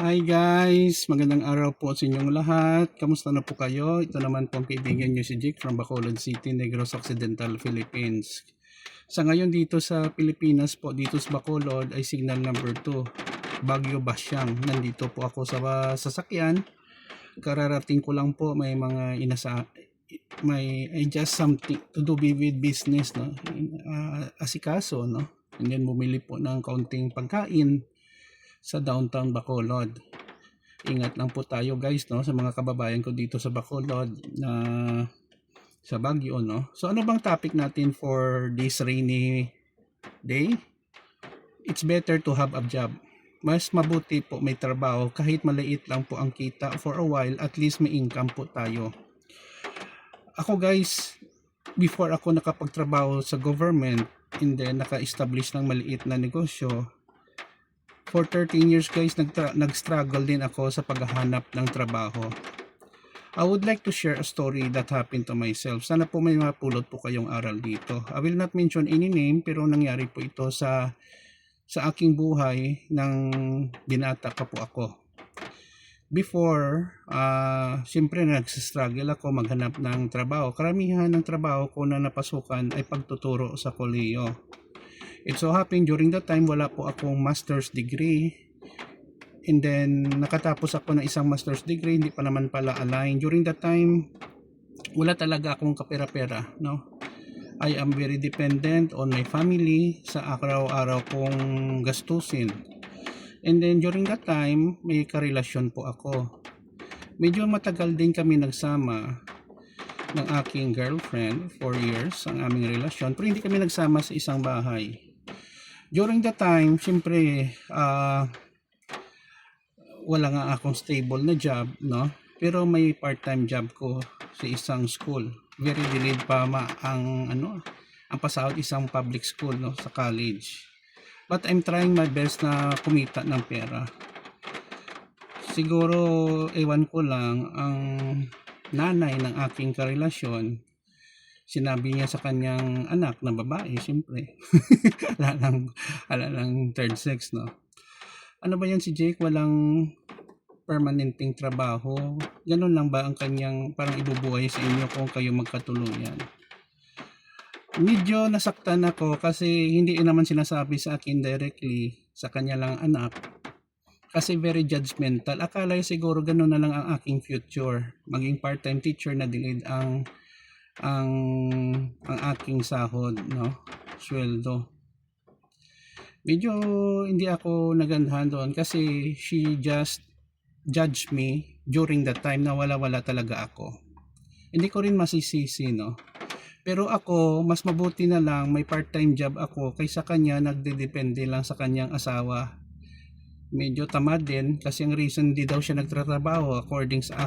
Hi guys! Magandang araw po sa inyong lahat. Kamusta na po kayo? Ito naman po ang kaibigan nyo si Jake from Bacolod City, Negros Occidental, Philippines. Sa ngayon dito sa Pilipinas po, dito sa Bacolod ay signal number 2, Bagyo Basyang. Nandito po ako sa sasakyan. Kararating ko lang po, may just something to do with business, no? Asikaso, no? And then bumili po ng kaunting pagkain sa downtown Bacolod. Ingat lang po tayo guys, no, sa mga kababayan ko dito sa Bacolod na sa Baguio, no. So ano bang topic natin for this rainy day? It's better to have a job. Mas mabuti po may trabaho kahit maliit lang po ang kita for a while, at least may income po tayo. Ako guys, before ako nakapagtrabaho sa government and then naka-establish ng maliit na negosyo, for 13 years guys, nag-struggle din ako sa paghahanap ng trabaho. I would like to share a story that happened to myself. Sana po may mapulot po kayong aral dito. I will not mention any name, pero nangyari po ito sa aking buhay nang binata pa po ako. Before, siyempre nagsistruggle ako maghanap ng trabaho. Karamihan ng trabaho ko na napasukan ay pagtuturo sa kolehiyo. It so happened during that time wala po akong master's degree, and then nakatapos ako ng isang master's degree, hindi pa naman pala align. During that time wala talaga akong kapera-pera, no. I am very dependent on my family sa araw-araw kong gastusin. And then during that time may karelasyon po ako. Medyo matagal din kami nagsama ng aking girlfriend, 4 years ang aming relasyon, pero hindi kami nagsama sa isang bahay. During that time, siyempre, wala nga akong stable na job, no? Pero may part-time job ko sa isang school. Very delayed pa ang pasahod, isang public school, no, sa college. But I'm trying my best na kumita ng pera. Siguro, ewan ko lang, ang nanay ng aking karelasyon, sinabi niya sa kanyang anak na babae, siyempre. ala lang third sex, no? Ano ba yan si Jake? Walang permanenteng trabaho. Ganun lang ba ang kanyang parang ibubuhay sa inyo kung kayo magkatuluyan? Medyo nasaktan ako kasi hindi naman sinasabi sa akin directly, sa kanya lang anak. Kasi very judgmental. Akala siguro ganun na lang ang aking future. Maging part-time teacher na delayed ang aking sahod, no? Sweldo. Medyo hindi ako nagandahan doon kasi she just judged me during that time na wala talaga ako. Hindi ko rin masisisi, no? Pero ako, mas mabuti na lang may part-time job ako kaysa kanya nagdedepende lang sa kanyang asawa. Medyo tamad din kasi ang reason di daw siya nagtatrabaho according sa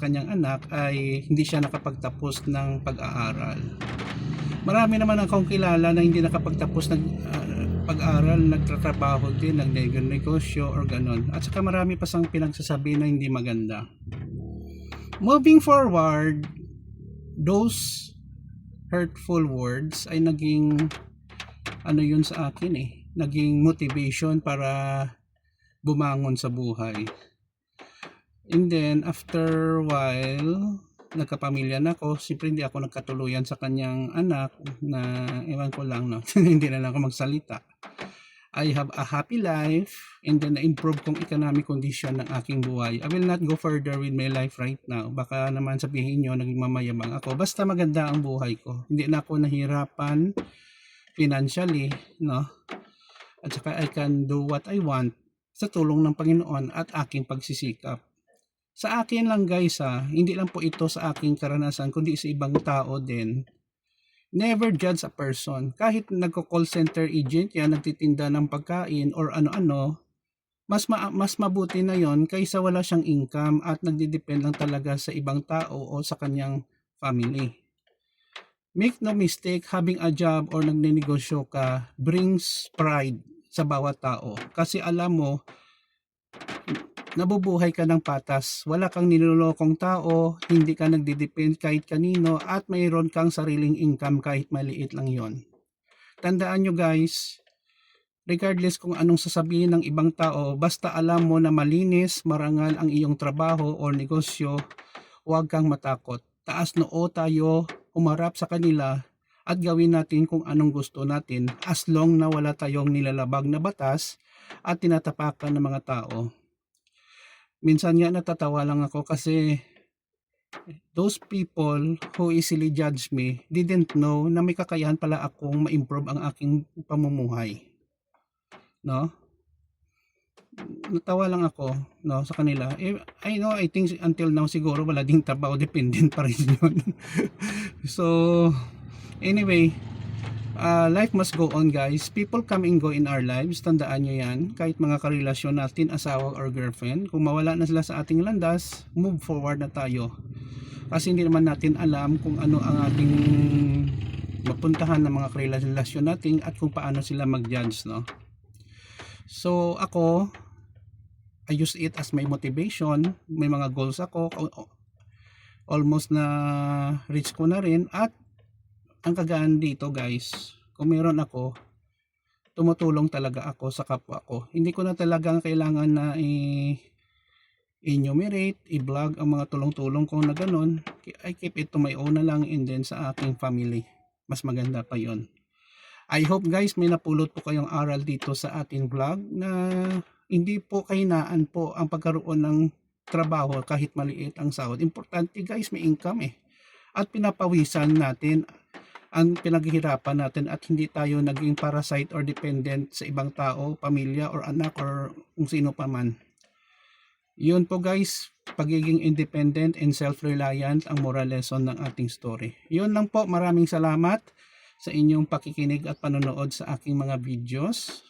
kanyang anak ay hindi siya nakapagtapos ng pag-aaral. Marami naman akong kilala na hindi nakapagtapos ng pag-aaral, nagtatrabaho din, nagnegosyo or ganon. At saka marami pa sang pinagsasabi na hindi maganda. Moving forward, those hurtful words ay naging yun sa akin naging motivation para bumangon sa buhay. And then after while nagkapamilya na ako, siyempre hindi ako nagkatuluyan sa kanyang anak na ewan ko lang, no. Hindi na lang ako magsalita. I have a happy life, and then na-improve kong economic condition ng aking buhay. I will not go further with my life right now. Baka naman sabihin nyo naging mamayabang ako. Basta maganda ang buhay ko. Hindi na ako nahirapan financially, no. At saka I can do what I want sa tulong ng Panginoon at aking pagsisikap. Sa akin lang guys, hindi lang po ito sa aking karanasan kundi sa ibang tao din. Never judge a person. Kahit nagko-call center agent yan, nagtitinda ng pagkain or ano-ano, mas mabuti na yon kaysa wala siyang income at nagdidepend lang talaga sa ibang tao o sa kanyang family. Make no mistake, having a job or nagnenegosyo ka brings pride sa bawat tao. Kasi alam mo, nabubuhay ka ng patas, wala kang nilolokong tao, hindi ka nagdidepend kahit kanino, at mayroon kang sariling income kahit maliit lang yon. Tandaan nyo guys, regardless kung anong sasabihin ng ibang tao, basta alam mo na malinis, marangal ang iyong trabaho o negosyo, huwag kang matakot. Taas noo tayo, umarap sa kanila at gawin natin kung anong gusto natin as long na wala tayong nilalabag na batas at tinatapakan ng mga tao. Minsan nga natatawa lang ako kasi those people who easily judge me didn't know na may kakayahan pala akong ma-improve ang aking pamumuhay. No? Natawa lang ako, no, sa kanila. I know, I think until now siguro wala ding trabaho, dependent pa rin yun. So, anyway, life must go on, guys. People come and go in our lives, tandaan nyo yan. Kahit mga karelasyon natin, asawa or girlfriend, kung mawala na sila sa ating landas, move forward na tayo. Kasi hindi naman natin alam kung ano ang ating mapuntahan ng mga karelasyon natin at kung paano sila mag-judge, no? So ako, I use it as my motivation. May mga goals ako, almost na reach ko na rin. At ang kagaan dito, guys, kung meron ako, tumutulong talaga ako sa kapwa ko. Hindi ko na talagang kailangan na enumerate, i-vlog ang mga tulong-tulong ko na ganun. I keep it to my own na lang, and then sa aking family. Mas maganda pa yon. I hope, guys, may napulot po kayong aral dito sa ating vlog na hindi po kahinaan po ang pagkaroon ng trabaho kahit maliit ang sahod. Importante, guys, may income at pinapawisan natin ang pinaghihirapan natin at hindi tayo naging parasite or dependent sa ibang tao, pamilya or anak or kung sino pa man. Yun po, guys, pagiging independent and self-reliant ang moral lesson ng ating story. Yun lang po, maraming salamat sa inyong pakikinig at panonood sa aking mga videos.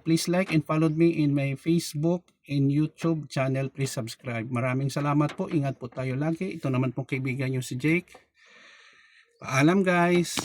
Please like and follow me in my Facebook and YouTube channel. Please subscribe. Maraming salamat po. Ingat po tayo lagi. Ito naman pong kaibigan nyo si Jake. Paalam, guys.